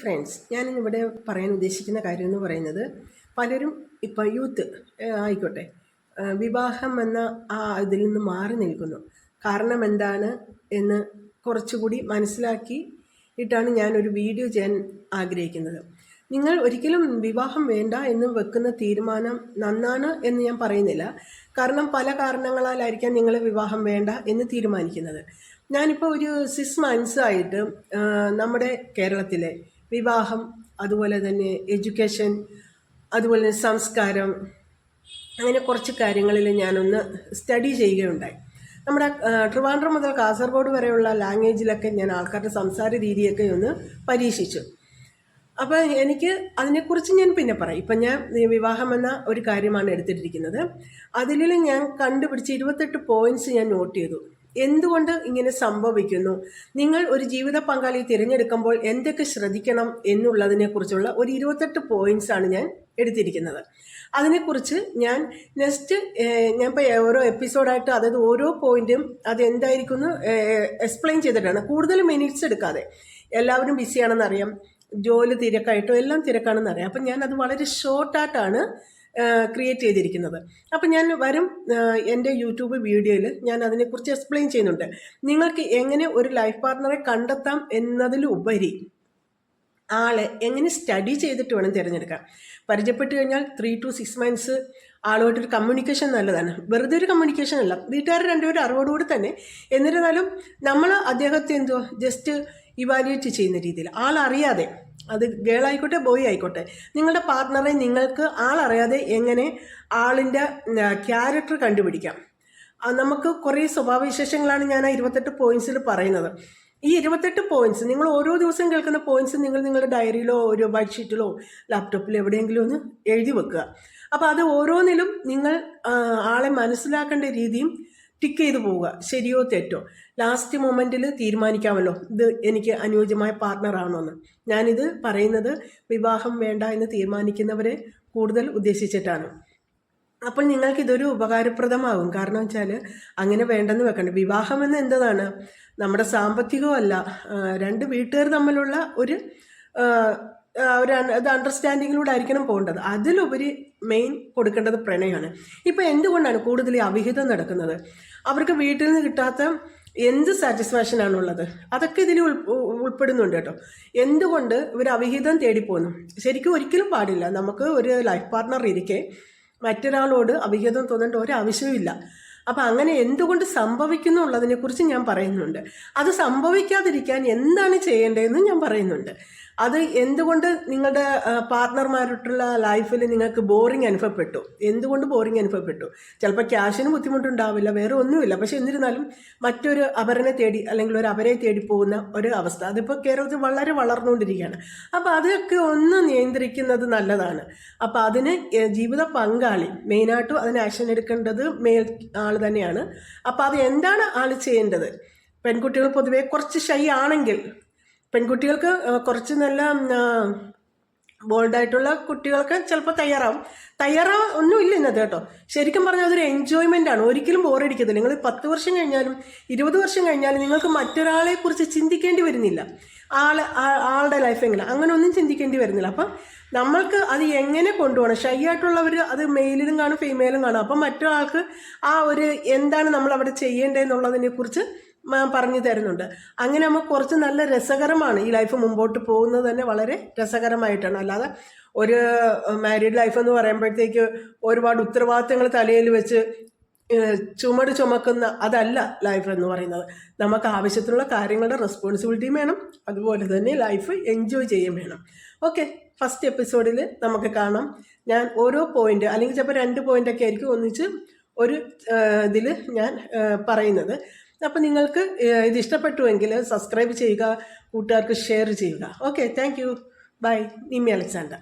Friends, ഞാനിന്നിവിടെ പറയാൻ ഉദ്ദേശിക്കുന്ന കാര്യം എന്ന് പറയുന്നത്, പലരും ഇപ്പം യൂത്ത് ആയിക്കോട്ടെ, വിവാഹം എന്ന ആ ഇതിൽ നിന്ന് മാറി നിൽക്കുന്നു. കാരണം എന്താണ് എന്ന് കുറച്ചുകൂടി മനസ്സിലാക്കിയിട്ടാണ് ഞാനൊരു വീഡിയോ ചെയ്യാൻ ആഗ്രഹിക്കുന്നത്. നിങ്ങൾ ഒരിക്കലും വിവാഹം വേണ്ട എന്ന് വെക്കുന്ന തീരുമാനം നന്നാണ് എന്ന് ഞാൻ പറയുന്നില്ല. കാരണം പല കാരണങ്ങളാലായിരിക്കാം നിങ്ങൾ വിവാഹം വേണ്ട എന്ന് തീരുമാനിക്കുന്നത്. ഞാനിപ്പോൾ ഒരു 6 months ആയിട്ട് നമ്മുടെ കേരളത്തിലെ വിവാഹം, അതുപോലെ തന്നെ എഡ്യൂക്കേഷൻ, അതുപോലെ തന്നെ സംസ്കാരം, അങ്ങനെ കുറച്ച് കാര്യങ്ങളിൽ ഞാനൊന്ന് സ്റ്റഡി ചെയ്യുകയുണ്ടായി. നമ്മുടെ ട്രിവാൻഡ്രം മുതൽ കാസർഗോഡ് വരെയുള്ള ലാംഗ്വേജിലൊക്കെ ഞാൻ ആൾക്കാരുടെ സംസാര രീതിയൊക്കെ ഒന്ന് പരീക്ഷിച്ചു. അപ്പോൾ എനിക്ക് അതിനെക്കുറിച്ച് ഞാൻ പിന്നെ പറയും. ഇപ്പം ഞാൻ വിവാഹം എന്ന ഒരു കാര്യമാണ് എടുത്തിട്ടിരിക്കുന്നത്. അതിൽ ഞാൻ കണ്ടുപിടിച്ച 28 പോയിന്റ്സ് ഞാൻ നോട്ട് ചെയ്തു. എന്തുകൊണ്ട് ഇങ്ങനെ സംഭവിക്കുന്നു, നിങ്ങൾ ഒരു ജീവിത പങ്കാളി തിരഞ്ഞെടുക്കുമ്പോൾ എന്തൊക്കെ ശ്രദ്ധിക്കണം എന്നുള്ളതിനെക്കുറിച്ചുള്ള ഒരു 28 പോയിന്റ്സാണ് ഞാൻ എടുത്തിരിക്കുന്നത്. അതിനെക്കുറിച്ച് ഞാൻ ഞാൻ ഇപ്പോൾ ഓരോ എപ്പിസോഡായിട്ട്, അതായത് ഓരോ പോയിന്റും അതെന്തായിരിക്കും എക്സ്പ്ലെയിൻ ചെയ്തിട്ടാണ്, കൂടുതൽ മിനിറ്റ്സ് എടുക്കാതെ. എല്ലാവരും ബിസിയാണെന്നറിയാം, ജോലി തിരക്കായിട്ടും എല്ലാം തിരക്കാണെന്നറിയാം. അപ്പം ഞാൻ അത് വളരെ ഷോർട്ടായിട്ടാണ് ക്രിയേറ്റ് ചെയ്തിരിക്കുന്നത്. അപ്പം ഞാൻ എൻ്റെ യൂട്യൂബ് വീഡിയോയിൽ ഞാൻ അതിനെക്കുറിച്ച് എക്സ്പ്ലെയിൻ ചെയ്യുന്നുണ്ട്. നിങ്ങൾക്ക് എങ്ങനെ ഒരു ലൈഫ് പാർട്ട്ണറെ കണ്ടെത്താം എന്നതിലുപരി ആളെ എങ്ങനെ സ്റ്റഡി ചെയ്തിട്ട് വേണം തിരഞ്ഞെടുക്കാൻ. പരിചയപ്പെട്ട് കഴിഞ്ഞാൽ 3 to 6 months ആളുമായിട്ടൊരു കമ്മ്യൂണിക്കേഷൻ നല്ലതാണ്. വെറുതെ ഒരു കമ്മ്യൂണിക്കേഷൻ അല്ല, വീട്ടുകാർ രണ്ടുപേരും അറിവോടുകൂടി തന്നെ. എന്നിരുന്നാലും നമ്മൾ അദ്ദേഹത്തെ ജസ്റ്റ് ഇവാലുവേറ്റ് ചെയ്യുന്ന രീതിയിൽ, ആളറിയാതെ, അത് ഗേൾ ആയിക്കോട്ടെ ബോയ് ആയിക്കോട്ടെ, നിങ്ങളുടെ പാർട്ട്ണറെ നിങ്ങൾക്ക് ആളറിയാതെ എങ്ങനെ ആളിൻ്റെ ക്യാരക്ടർ കണ്ടുപിടിക്കാം. നമുക്ക് കുറേ സ്വഭാവവിശേഷങ്ങളാണ് ഞാൻ ആ 28 പോയിന്റ്സിൽ പറയുന്നത്. ഈ 28 പോയിന്റ്സ് നിങ്ങൾ ഓരോ ദിവസം കേൾക്കുന്ന പോയിന്റ്സ് നിങ്ങൾ നിങ്ങളുടെ ഡയറിയിലോ ഒരു വൈറ്റ് ഷീറ്റിലോ ലാപ്ടോപ്പിലോ എവിടെയെങ്കിലും ഒന്ന് എഴുതി വെക്കുക. അപ്പോൾ അത് ഓരോന്നിലും നിങ്ങൾ ആളെ മനസ്സിലാക്കേണ്ട രീതിയും ടിക്ക് ചെയ്ത് പോവുക. ശരിയോ തെറ്റോ, ലാസ്റ്റ് മൊമെൻറ്റിൽ തീരുമാനിക്കാമല്ലോ ഇത് എനിക്ക് അനുയോജ്യമായ പാർട്ട്ണറാണോ എന്ന്. ഞാനിത് പറയുന്നത് വിവാഹം വേണ്ട എന്ന് തീരുമാനിക്കുന്നവരെ കൂടുതൽ ഉദ്ദേശിച്ചിട്ടാണ്. അപ്പോൾ നിങ്ങൾക്കിതൊരു ഉപകാരപ്രദമാകും. കാരണം വെച്ചാൽ അങ്ങനെ വേണ്ടെന്ന് വെക്കണ്ട. വിവാഹം എന്ന് എന്താണ്, നമ്മുടെ സാമ്പത്തികമല്ല, രണ്ട് വീട്ടുകാർ തമ്മിലുള്ള ഒരു അണ്ടർസ്റ്റാൻഡിങ്ങിലൂടെ ആയിരിക്കണം പോകേണ്ടത്. അതിലുപരി മെയിൻ കൊടുക്കേണ്ടത് പ്രണയമാണ്. ഇപ്പോൾ എന്തുകൊണ്ടാണ് കൂടുതൽ അവിഹിതം നടക്കുന്നത്? അവർക്ക് വീട്ടിൽ നിന്ന് കിട്ടാത്ത എന്ത് സാറ്റിസ്ഫാക്ഷനാണുള്ളത് അതൊക്കെ ഇതിൽ ഉൾപ്പെടുന്നുണ്ട് കേട്ടോ. എന്തുകൊണ്ട് ഇവർ അവിഹിതം തേടിപ്പോകുന്നു? ശരിക്കും ഒരിക്കലും പാടില്ല. നമുക്ക് ഒരു ലൈഫ് പാർട്ട്ണർ ഇരിക്കെ മറ്റൊരാളോട് അവിഹിതം തോന്നേണ്ട ഒരാവശ്യവുമില്ല. അപ്പം അങ്ങനെ എന്തുകൊണ്ട് സംഭവിക്കുന്നു ഉള്ളതിനെക്കുറിച്ച് ഞാൻ പറയുന്നുണ്ട്. അത് സംഭവിക്കാതിരിക്കാൻ എന്താണ് ചെയ്യേണ്ടതെന്ന് ഞാൻ പറയുന്നുണ്ട്. അത് എന്തുകൊണ്ട് നിങ്ങളുടെ പാർട്ട്ണർമാരോട്ടുള്ള ലൈഫിൽ നിങ്ങൾക്ക് ബോറിങ് അനുഭവപ്പെട്ടു, എന്തുകൊണ്ട് ബോറിങ് അനുഭവപ്പെട്ടു? ചിലപ്പോൾ ക്യാഷിന് ബുദ്ധിമുട്ടുണ്ടാവില്ല, വേറെ ഒന്നുമില്ല. പക്ഷെ എന്നിരുന്നാലും മറ്റൊരു അപരനെ തേടി അല്ലെങ്കിൽ ഒരു അവരെ തേടി പോകുന്ന ഒരു അവസ്ഥ, അതിപ്പോൾ കേരളത്തിൽ വളരെ വളർന്നുകൊണ്ടിരിക്കുകയാണ്. അപ്പോൾ അതൊക്കെ ഒന്ന് നിയന്ത്രിക്കുന്നത് നല്ലതാണ്. അപ്പോൾ അതിന് ജീവിത പങ്കാളി മെയിനായിട്ടും അതിന് ആക്ഷൻ എടുക്കേണ്ടത് മേൽ ആൾ തന്നെയാണ്. അപ്പോൾ അത് എന്താണ് ആൾ ചെയ്യേണ്ടത്? പെൺകുട്ടികൾ പൊതുവെ കുറച്ച് ഷൈ ആണെങ്കിൽ, പെൺകുട്ടികൾക്ക് കുറച്ച് നല്ല ബോൾഡായിട്ടുള്ള കുട്ടികൾക്ക് ചിലപ്പോൾ ഒന്നുമില്ല ഇന്നത്തെ കേട്ടോ. ശരിക്കും പറഞ്ഞാൽ അതൊരു എൻജോയ്മെൻ്റ് ആണ്. ഒരിക്കലും ബോറടിക്കത്തില്ല. നിങ്ങൾ 10 വർഷം കഴിഞ്ഞാലും 20 വർഷം കഴിഞ്ഞാലും നിങ്ങൾക്ക് മറ്റൊരാളെ കുറിച്ച് ചിന്തിക്കേണ്ടി വരുന്നില്ല. ആളുടെ ലൈഫ് എങ്ങനെ, അങ്ങനെ ഒന്നും ചിന്തിക്കേണ്ടി വരുന്നില്ല. അപ്പം നമ്മൾക്ക് അത് എങ്ങനെ കൊണ്ടുപോകണം? ഷൈ ആയിട്ടുള്ളവർ അത് മെയിലിലും കാണും ഫീമെയിലും കാണും. അപ്പം മറ്റൊരാൾക്ക് ആ ഒരു എന്താണ് നമ്മൾ അവിടെ ചെയ്യേണ്ടതെന്നുള്ളതിനെ കുറിച്ച് പറഞ്ഞു തരുന്നുണ്ട്. അങ്ങനെ നമുക്ക് കുറച്ച് നല്ല രസകരമാണ് ഈ ലൈഫ് മുമ്പോട്ട് പോകുന്നത് തന്നെ. വളരെ രസകരമായിട്ടാണ്. അല്ലാതെ ഒരു മാരീഡ് ലൈഫ് എന്ന് പറയുമ്പോഴത്തേക്ക് ഒരുപാട് ഉത്തരവാദിത്തങ്ങൾ തലയിൽ വെച്ച് ചുമട് ചുമക്കുന്ന അതല്ല ലൈഫ് എന്ന് പറയുന്നത്. നമുക്ക് ആവശ്യത്തിനുള്ള കാര്യങ്ങളുടെ റെസ്പോൺസിബിലിറ്റിയും വേണം, അതുപോലെ തന്നെ ലൈഫ് എൻജോയ് ചെയ്യുകയും വേണം. ഓക്കെ, ഫസ്റ്റ് എപ്പിസോഡിൽ നമുക്ക് കാണാം. ഞാൻ ഓരോ പോയിന്റ്, അല്ലെങ്കിൽ ചിലപ്പോൾ 2 പോയിൻ്റൊക്കെ ആയിരിക്കും ഒന്നിച്ച് ഒരു ഇതിൽ ഞാൻ പറയുന്നത്. അപ്പോൾ നിങ്ങൾക്ക് ഇത് ഇഷ്ടപ്പെട്ടുവെങ്കിൽ സബ്സ്ക്രൈബ് ചെയ്യുക, കൂട്ടുകാർക്ക് ഷെയർ ചെയ്യുക. Okay, thank you, bye. Nimmi Alexander.